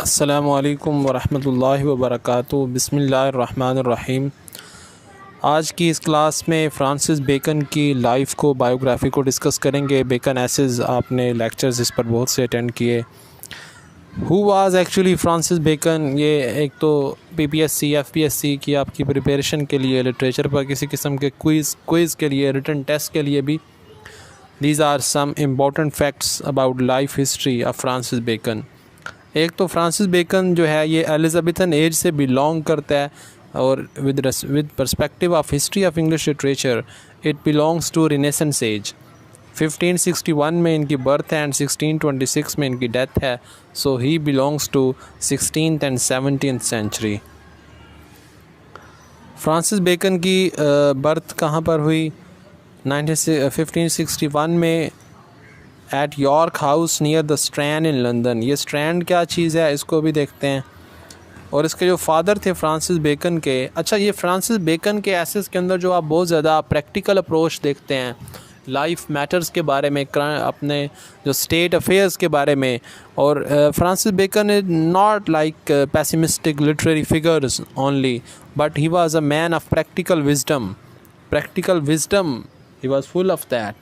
अस्सलामुअलैकुम वरहमतुल्लाहि वबरकातुहू। बिस्मिल्लाहिर्रहमानिर्रहीम। आज की इस क्लास में फ्रांसिस बेकन की लाइफ को, बायोग्राफ़ी को डिस्कस करेंगे। बेकन एसेस आपने लेक्चर्स इस पर बहुत से अटेंड किए। Who was actually Francis Bacon? ये एक तो पीपीएससी एफपीएससी की आपकी प्रिपरेशन के लिए, लिटरेचर पर किसी किस्म के क्विज़ के लिए, रिटन टेस्ट के लिए भी these are some important facts about life history of Francis Bacon. एक तो फ्रांसिस बेकन जो है ये एलिज़ाबेथन एज से बिलोंग करता है, और with perspective of history of English literature it belongs to renaissance age. 1561 में इनकी बर्थ है एंड 1626 में इनकी डेथ है। So he belongs to 16th and 17th century. Francis Bacon की बर्थ कहाँ पर हुई? 1561 में at York House near the Strand in London. ये स्ट्रैंड क्या चीज़ है इसको भी देखते हैं। और इसके जो फादर थे फ्रांसिस बेकन के, अच्छा ये फ्रांसिस बेकन के एसेस के अंदर जो आप बहुत ज़्यादा प्रैक्टिकल अप्रोच देखते हैं लाइफ मैटर्स के बारे में, अपने जो स्टेट अफेयर्स के बारे में। और Francis Bacon is not like pessimistic literary figures only, but he was a man of practical wisdom he was full of that.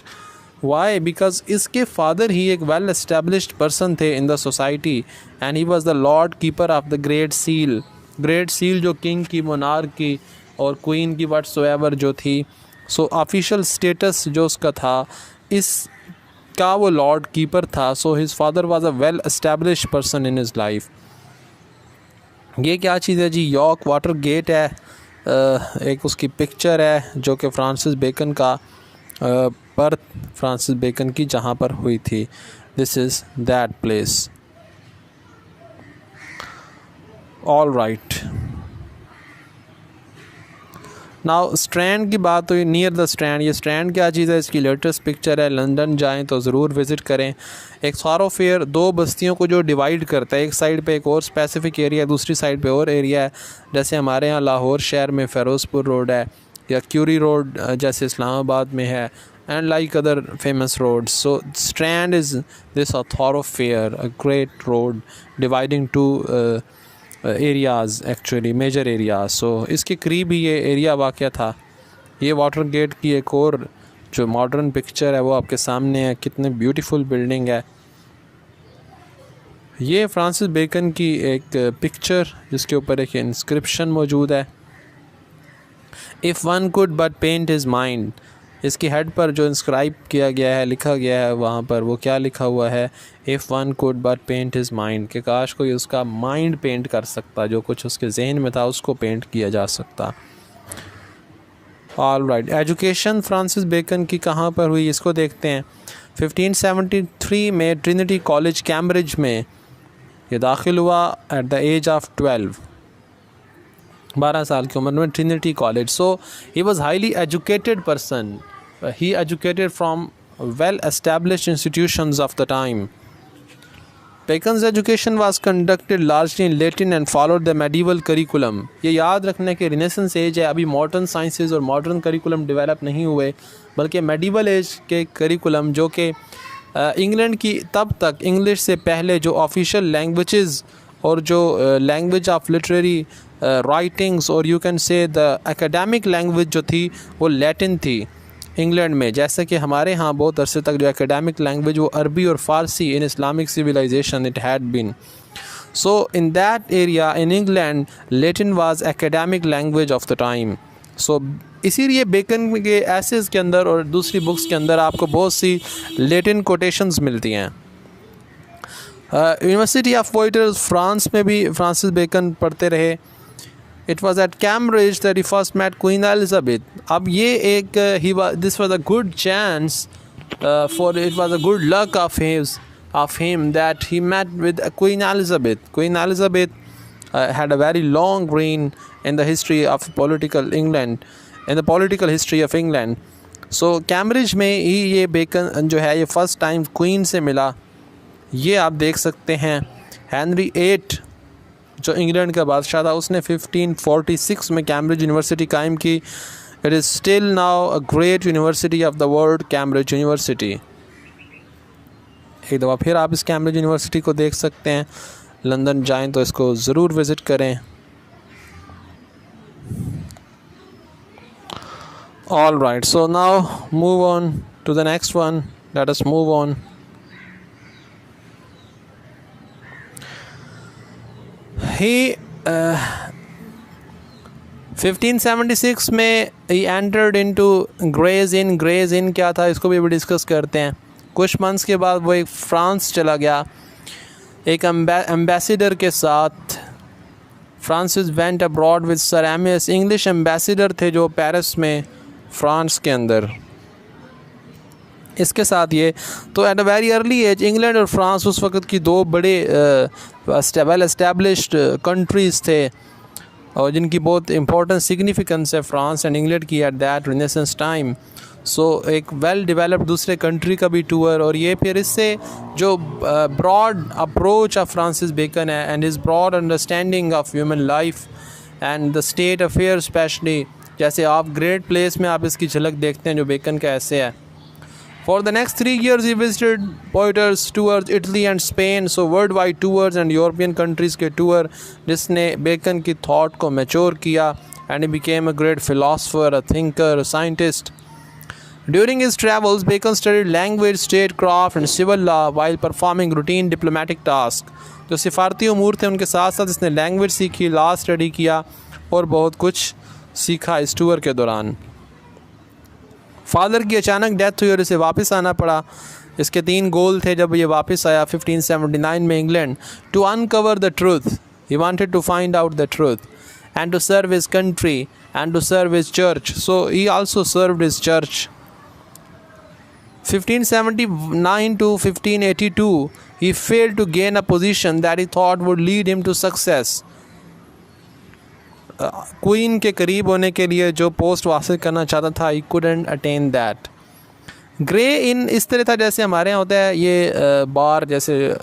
Why? Because इसके फादर ही एक वेल एस्टेब्लिश्ड पर्सन थे in the society and he was the lord keeper of the great seal जो king की, monarch की और queen की whatsoever जो थी। सो ऑफिशियल स्टेटस जो उसका था, इसका वो लॉर्ड कीपर था। So his father was a well established person in his life. ये क्या चीज़ है जी? यॉर्क वाटर गेट है, एक उसकी पिक्चर है जो कि फ्रांसिस बेकन का बर्थ फ्रांसिस बेकन की जहाँ पर हुई थी। This is that place. All right, now strand की बात हुई, नियर द स्ट्रैंड। ये स्ट्रैंड क्या चीज़ है? इसकी लेटेस्ट पिक्चर है। लंदन जाएं तो ज़रूर विज़िट करें। एक थॉरोफेयर दो बस्तियों को जो डिवाइड करता है, एक साइड पे एक और स्पेसिफिक एरिया, दूसरी साइड पे और एरिया है। जैसे हमारे यहाँ लाहौर शहर में फ़िरोज़पुर रोड है, या क्यूरी रोड जैसे इस्लामाबाद में है, and like other famous roads. So Strand is this a thoroughfare, a great road dividing two areas, actually major areas. So इसके करीब ही ये एरिया वाक़या था। ये वाटर गेट की एक और जो मॉडर्न पिक्चर है वो आपके सामने है। कितने ब्यूटीफुल बिल्डिंग है। ये फ्रांसिस बेकन की एक पिक्चर जिसके ऊपर एक इंस्क्रिप्शन मौजूद है, if one could but paint his mind. इसकी हेड पर जो इंस्क्राइब किया गया है, लिखा गया है वहाँ पर, वो क्या लिखा हुआ है? If one could but paint his mind, कि काश कोई उसका माइंड पेंट कर सकता, जो कुछ उसके जहन में था उसको पेंट किया जा सकता। All right, education Francis Bacon की कहाँ पर हुई इसको देखते हैं। 1573 में ट्रिनिटी कॉलेज कैम्ब्रिज में ये दाखिल हुआ एट द एज ऑफ 12 साल की उम्र में, Trinity college. So he was highly educated person. He educated from well established institutions of the time. Beckons education was conducted largely in Latin and followed the medieval curriculum. ये याद रखने के renaissance as है, अभी modern sciences और modern curriculum develop नहीं हुए, बल्कि मेडिवल एज के करिकुलम जो कि इंग्लैंड की तब तक इंग्लिश से पहले जो ऑफिशियल लैंग्वेजेस और जो लैंग्वेज ऑफ लिटरेरी राइटिंग्स और you can say the academic language जो थी वो लैटिन थी इंग्लैंड में। जैसे कि हमारे यहाँ बहुत अरसे तक जो एकेडमिक लैंग्वेज वो अरबी और फ़ारसी in Islamic civilisation it had been. So in that area in England Latin was academic language of the time. So इसीलिए बेकन के एसेस के अंदर और दूसरी बुक्स के अंदर आपको बहुत सी लैटिन कोटेशंस मिलती हैं। यूनिवर्सिटी ऑफ पोइटियर्स फ्रांस में भी फ्रांसिस बेकन पढ़ते रहे। It was at Cambridge that he first met Queen Elizabeth. अब ये एक this was a good chance for, it was a good luck of him that he met with Queen Elizabeth. Queen Elizabeth had a very long reign in the history of political England, in the political history of England. So Cambridge में ही ये bacon जो है ये first time queen से मिला। ये आप देख सकते हैं। हेनरी 8 जो इंग्लैंड का बादशाह था, उसने 1546 में कैम्ब्रिज यूनिवर्सिटी कायम की। It is still now a great university of the world, Cambridge university. एक दफ़ा फिर आप इस कैम्ब्रिज यूनिवर्सिटी को देख सकते हैं। लंदन जाएं तो इसको ज़रूर विज़िट करें। All right, so now move on to the next one. Let us move on. He 1576 में he entered into Gray's Inn. Gray's Inn क्या था इसको भी डिस्कस करते हैं। कुछ मंथ्स के बाद वो एक फ्रांस चला गया एक एम्बेसडर के साथ। Francis went abroad with sir Amias. English ambassador थे जो पेरिस में फ्रांस के अंदर। इसके साथ ये तो at a very early age England और फ्रांस उस वक्त की दो बड़े वेल एस्टेब्लिश्ड कंट्रीज़ थे और जिनकी बहुत इंपॉर्टेंट सिग्निफिकेंस है फ्रांस एंड इंग्लैंड की एट दैट रिनेसेंस टाइम। सो एक वेल डेवलप्ड दूसरे कंट्री का भी टूर और ये फिर इससे जो broad approach of Francis Bacon है and his broad understanding of human life and the state affair specially, जैसे आप ग्रेट प्लेस में आप इसकी झलक देखते हैं जो बेकन का ऐसे है। For the next 3 years he visited Poitiers Tours Italy and Spain. So world wide tours and European countries के टूर जिसने बेकन की थॉट को मैच्योर किया and he became a great philosopher, a thinker, a scientist. During his travels, Bacon studied language, statecraft and civil law while performing routine diplomatic tasks. जो सिफारती उमूर थे उनके साथ साथ इसने लैंग्वेज सीखी, लॉ स्टडी किया और बहुत कुछ सीखा इस टूर के दौरान। फादर की अचानक डेथ हुई और इसे वापस आना पड़ा। इसके 3 गोल थे जब ये वापस आया 1579 में England. To uncover the truth, he wanted to find out the truth and to serve his country and to serve his church. So he also served his church. 1579 to 1582 he failed to gain a position that he thought would lead him to success. Queen के करीब होने के लिए जो post हासिल करना चाहता था he couldn't attain that. Grey इन इस तरह था जैसे हमारे यहाँ होता है ये बार, जैसे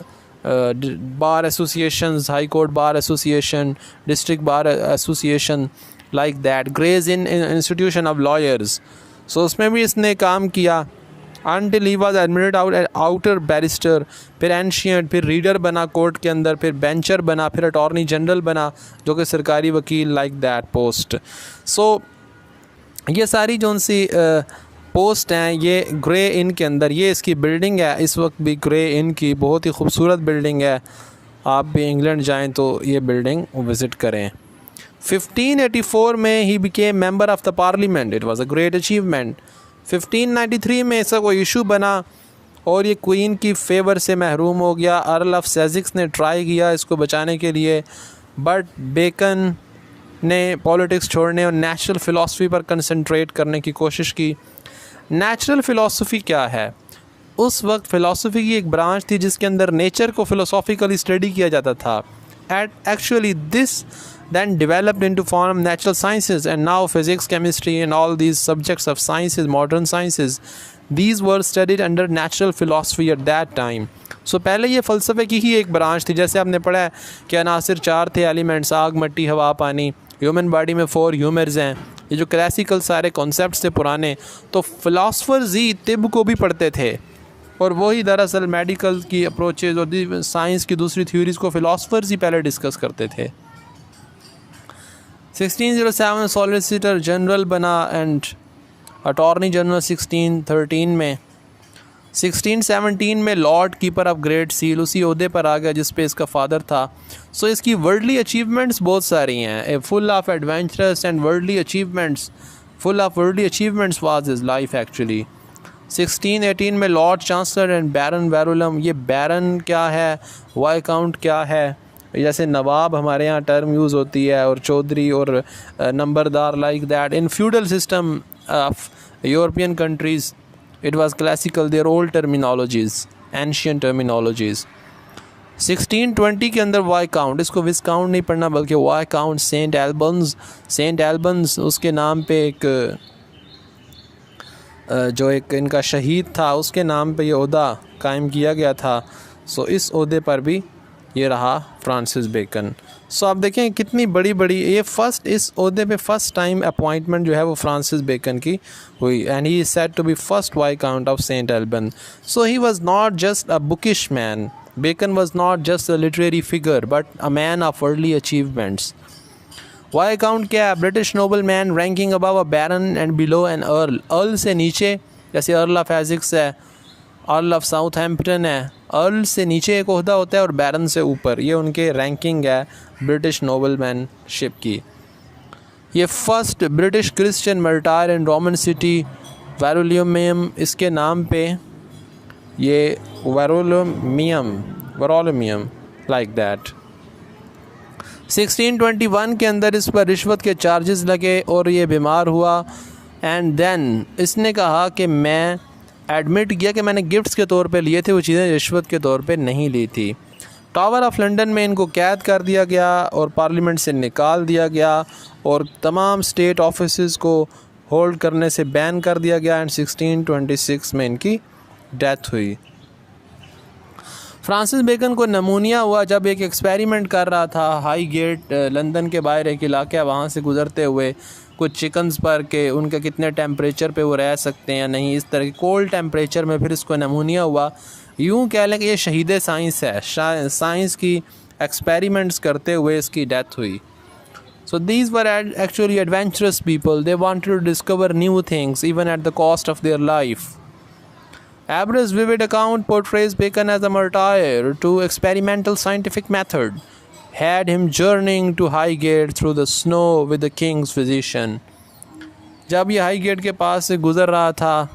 bar associations, high court bar association, district bar association, like that. Gray's Inn institution of lawyers. So उसमें भी इसने काम किया until he was admitted outer barrister, फिर एंशियंट, फिर रीडर बना कोर्ट के अंदर, फिर बेंचर बना, फिर अटॉर्नी जनरल बना जो कि सरकारी वकील, लाइक दैट पोस्ट। सो ये सारी जो सी पोस्ट हैं ये ग्रे इन के अंदर, ये इसकी बिल्डिंग है इस वक्त भी ग्रे इन की, बहुत ही खूबसूरत बिल्डिंग है। आप भी इंग्लैंड जाएँ तो ये बिल्डिंग विज़िट करें। 1584 में he became member of the parliament. It was a great achievement. 1593 में इसका कोई इशू बना और ये क्वीन की फेवर से महरूम हो गया। अर्ल ऑफ सेसिक्स ने ट्राई किया इसको बचाने के लिए, बट बेकन ने पॉलिटिक्स छोड़ने और नेचुरल फ़िलासफ़ी पर कंसंट्रेट करने की कोशिश की। नेचुरल फ़िलासफ़ी क्या है? उस वक्त फ़िलासफ़ी की एक ब्रांच थी जिसके अंदर नेचर को फ़िलोसॉफिकली स्टडी किया जाता था। Actually this then developed into form natural sciences, and now physics, chemistry and all these subjects of sciences, modern sciences, these were studied under natural philosophy at that time. So पहले ये फ़लसफ़े की ही एक branch थी। जैसे आपने पढ़ा है कि अनासिर 4 थे एलिमेंट्स, आग, मिट्टी, हवा, पानी। ह्यूमन बॉडी में 4 ह्यूमर्स हैं। ये जो क्लासिकल सारे कॉन्सेप्ट्स थे पुराने, तो फ़िलासफ़र्स ही तिब को भी पढ़ते थे और वही दरअसल मेडिकल की अप्रोचेज़ और साइंस की दूसरी थ्योरीज़ को फ़िलासफ़र्स ही पहले डिस्कस करते थे। 1607 सॉलिसिटर जनरल बना एंड अटॉर्नी जनरल 1613 में। 1617 में Lord keeper of great seal उसी ओहदे पर आ गया जिस पे इसका फादर था। सो इसकी वर्ल्डली अचीवमेंट्स बहुत सारी हैं, full of adventurous and worldly achievements was his life actually. 1618 में लॉर्ड चांसलर एंड बैरन वेरुलम। ये बैरन क्या है, वाइकाउंट क्या है? जैसे नवाब हमारे यहाँ टर्म यूज़ होती है और चौधरी और नंबरदार, like that. In feudal system of European countries it was classical, their old terminologies, ancient terminologies. 1620 के अंदर वाइकाउंट, इसको विस्काउंट नहीं पढ़ना बल्कि वाइकाउंट सेंट एल्बन्स उसके नाम पे एक जो एक इनका शहीद था उसके नाम पे ये ओहदा कायम किया गया था। सो इस ओहदे पर भी ये रहा फ्रांसिस बेकन। सो आप देखें कितनी बड़ी ये इस ओहदे पे फर्स्ट टाइम अपॉइंटमेंट जो है वो फ्रांसिस बेकन की हुई and he is said to be first viscount of Saint Alban. So he was not just a bookish man, Bacon was not just a literary figure but a man of early achievements. Viscount क्या है? British nobleman ranking above a baron and below an earl. Earl से नीचे, जैसे Earl of Essex है, Earl of Southampton है. Earl से नीचे एक ओहदा होता है और baron से ऊपर. ये उनके रैंकिंग है British noblemanship की. ये first British Christian martyr in Roman city Verulamium, इसके नाम पे ये वेरोलमियम लाइक दैट. 1621 के अंदर इस पर रिश्वत के चार्जेस लगे और ये बीमार हुआ. एंड देन इसने कहा कि मैं एडमिट किया कि मैंने गिफ्ट्स के तौर पे लिए थे, वो चीज़ें रिश्वत के तौर पे नहीं ली थी. टावर ऑफ लंदन में इनको कैद कर दिया गया और पार्लियामेंट से निकाल दिया गया और तमाम स्टेट ऑफिसेस को होल्ड करने से बैन कर दिया गया. एंड 1626 में इनकी डेथ हुई. फ्रांसिस बेकन को नमूनिया हुआ जब एक एक्सपेरिमेंट कर रहा था हाई गेट लंदन के बाहर एक इलाका, वहाँ से गुज़रते हुए कुछ चिकन्स पर के उनके कितने टेम्परेचर पे वो रह सकते हैं या नहीं. इस तरह के कोल्ड टेम्परेचर में फिर इसको नमूनिया हुआ. यूँ कह लें कि ये शहीद साइंस है. साइंस की एक्सपेरिमेंट्स करते हुए इसकी डेथ हुई. So these were actually adventurous people. They wanted to discover new things even at the cost of their life. Abre's vivid account portrays Bacon as a martyr to experimental scientific method, had him journeying to Highgate through the snow with the king's physician. जब ये Highgate के पास से गुज़र रहा था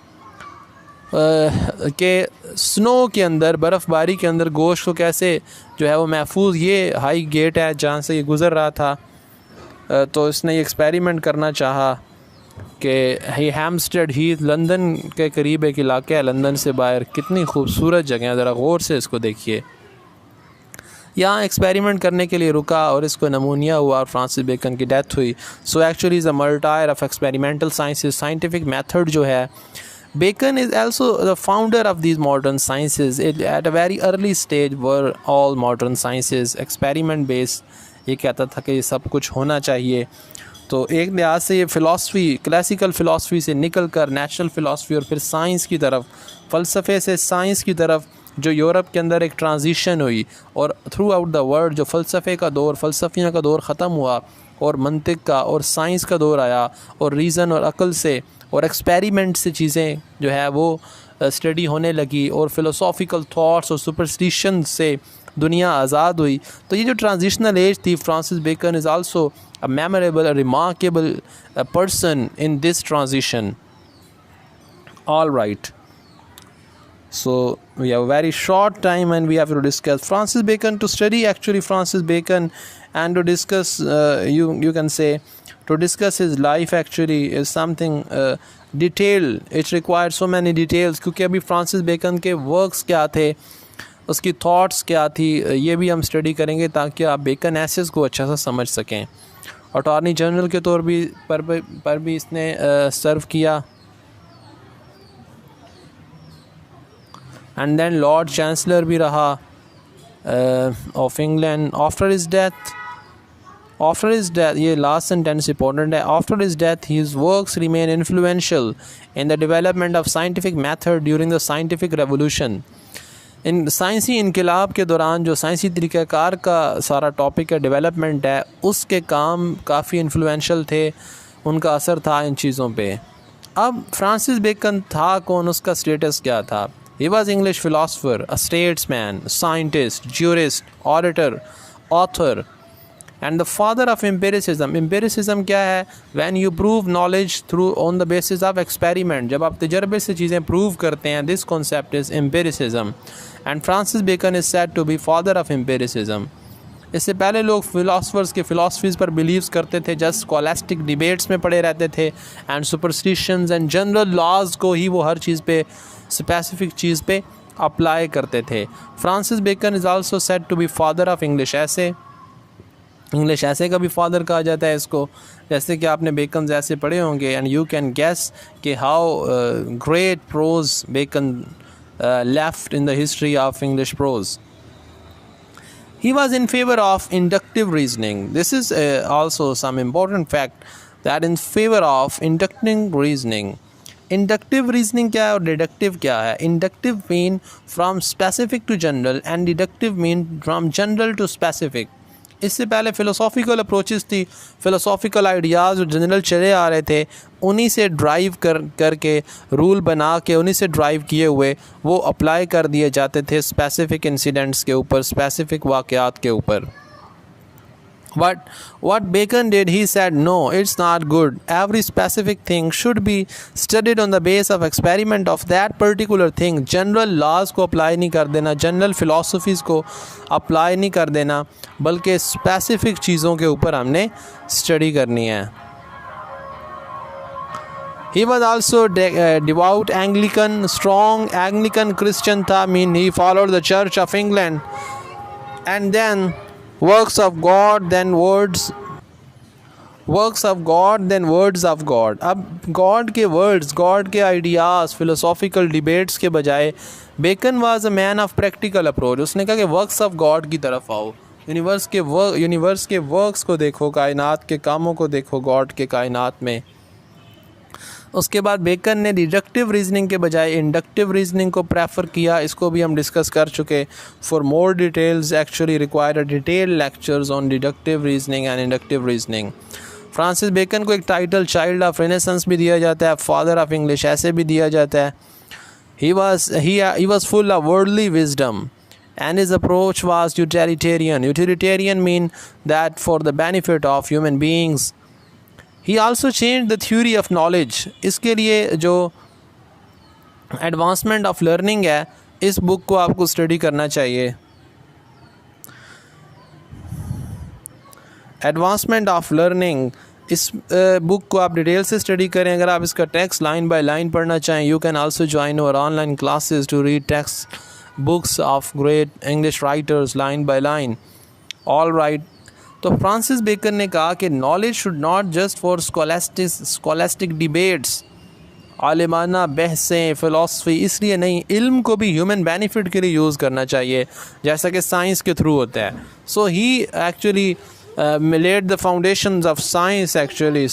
कि snow के अंदर, बर्फ़बारी के अंदर गोश्त को कैसे जो है वो महफूज, ये हाई गेट है जहाँ से ये गुज़र रहा था. तो इसने ये एक्सपेरिमेंट करना चाहा कि हैम्स्टेड हीथ लंदन के करीब एक इलाका है, लंदन से बाहर. कितनी खूबसूरत जगह है, ज़रा गौर से इसको देखिए. यहाँ एक्सपेरिमेंट करने के लिए रुका और इसको नमूनिया हुआ और फ्रांसिस बेकन की डेथ हुई. So actually is a martyr of experimental sciences. Scientific method जो है, Bacon is also the founder of these modern sciences. At a very early stage were all modern sciences experiment based. ये कहता था कि ये सब कुछ होना चाहिए. तो एक लिहाज से ये फ़िलासफ़ी, क्लासिकल फ़िलासफ़ी से निकल कर नेचुरल फ़िलासफ़ी और फिर साइंस की तरफ, फ़लसफ़े से साइंस की तरफ जो यूरोप के अंदर एक ट्रांजिशन हुई और थ्रू आउट द वर्ल्ड जो फ़लसफ़े का दौर, फ़लसफ़ियाँ का दौर ख़त्म हुआ और मंतिक का और साइंस का दौर आया और रीज़न और अक़ल से और एक्सपेरिमेंट से चीज़ें जो है वो स्टडी होने लगी और फ़िलोसॉफ़िकल थॉट्स और सुपरस्टिशन से दुनिया आज़ाद हुई. तो ये जो ट्रांजिशनल एज थी, Francis Bacon is also a memorable, a remarkable person in this transition. All right, so we have a very short time and we have to discuss Francis Bacon. To study actually Francis Bacon and to discuss you can say to discuss his life actually is something detailed. It requires so many details क्योंकि अभी Francis bacon के works क्या थे, उसकी thoughts क्या थी, ये भी हम स्टडी करेंगे ताकि आप बेकन एसेस को अच्छा सा समझ सकें. अटॉर्नी जनरल के तौर पर भी इसने सर्व किया. एंड देन लॉर्ड चांसलर भी रहा of England. After his death, ये लास्ट सेंटेंस इंपॉर्टेंट है. After his death his works remain influential in the development of scientific method during the scientific revolution. इन साइंसी इनकलाब के दौरान जो साइंसी तरीक़ाकार का सारा टॉपिक है, डेवलपमेंट है, उसके काम काफ़ी इन्फ्लुएंशियल थे, उनका असर था इन चीज़ों पे. अब फ्रांसिस बेकन था कौन, उसका स्टेटस क्या था? He was English philosopher, a statesman, scientist, jurist, orator, author, and the father of empiricism. Empiricism क्या है? When you prove knowledge through on the basis of experiment. जब आप तजर्बे से चीज़ें prove करते हैं, this concept is empiricism. And Francis Bacon is said to be father of empiricism. इससे पहले लोग फ़िलासफ़र्स के फ़िलासफ़ीज़ पर बिलीव्स करते थे, जस्ट स्कॉलास्टिक डिबेट्स में पड़े रहते थे and superstitions and general laws को ही वो हर चीज़ पे, स्पेसिफिक चीज़ पे अप्लाई करते थे. Francis Bacon is also said to be father of English essay. English essay का भी फादर कहा जाता है इसको, जैसे कि आपने बेकन ऐसे पढ़े होंगे. एंड यू कैन गेस कि how great prose Bacon left in the history of English prose. He was in favor of inductive reasoning. This is also some important fact, that in favor of inductive reasoning. Inductive reasoning क्या है और deductive क्या है? Inductive mean from specific to general and deductive mean from general to specific. इससे पहले फ़िलोसॉफिकल approaches थी, फ़िलोसॉफिकल ideas जो general चले आ रहे थे उन्हीं से ड्राइव करके रूल बना के उन्हीं से ड्राइव किए हुए वो अप्लाई कर दिए जाते थे स्पेसिफिक इंसिडेंट्स के ऊपर, स्पेसिफिक वाक़यात के ऊपर। What Bacon did, he said, no, it's not good. Every specific thing should be studied on the base of experiment of that particular thing. General laws को अप्लाई नहीं कर देना, जनरल फ़िलासफ़ीज़ को apply नहीं कर देना, बल्कि स्पेसिफिक चीज़ों के ऊपर हमने स्टडी करनी है। He was also devout Anglican, strong Anglican Christian था, mean he followed the Church of England, and then works of God then words of God। अब गॉड के वर्ड्स, गॉड के आइडियाज़, फ़िलोसॉफिकल डिबेट्स के बजाय Bacon was a man of practical approach. उसने कहा कि works of God की तरफ आओ, यूनिवर्स के वर्क्स को देखो, कायनात के कामों को देखो गॉड के कायनात में। उसके बाद बेकन ने डिडक्टिव रीजनिंग के बजाय इंडक्टिव रीजनिंग को प्रेफर किया। इसको भी हम डिस्कस कर चुके। For more details actually require a detail lectures on deductive reasoning and inductive reasoning. Francis Bacon को एक टाइटल चाइल्ड ऑफ रेनेसेंस भी दिया जाता है, फादर ऑफ इंग्लिश ऐसे भी दिया जाता है। ही was full of worldly wisdom and his approach was utilitarian. Utilitarian mean that for the benefit of human beings. He also changed the theory of knowledge. इसके लिए जो एडवांसमेंट ऑफ लर्निंग है इस बुक को आपको स्टडी करना चाहिए। Advancement of learning, इस बुक को आप डिटेल से स्टडी करें। अगर आप इसका टेक्स्ट लाइन बाय लाइन पढ़ना चाहें, you can also join our online classes to read text books of great English writers line by line. All right, तो फ्रांसिस बेकन ने कहा कि knowledge should not just for scholastic debates, आलिमाना बहसें, philosophy, इसलिए नहीं, इल्म को भी ह्यूमन बेनिफिट के लिए यूज़ करना चाहिए जैसा कि साइंस के थ्रू होता है। So he actually laid the foundations of science actually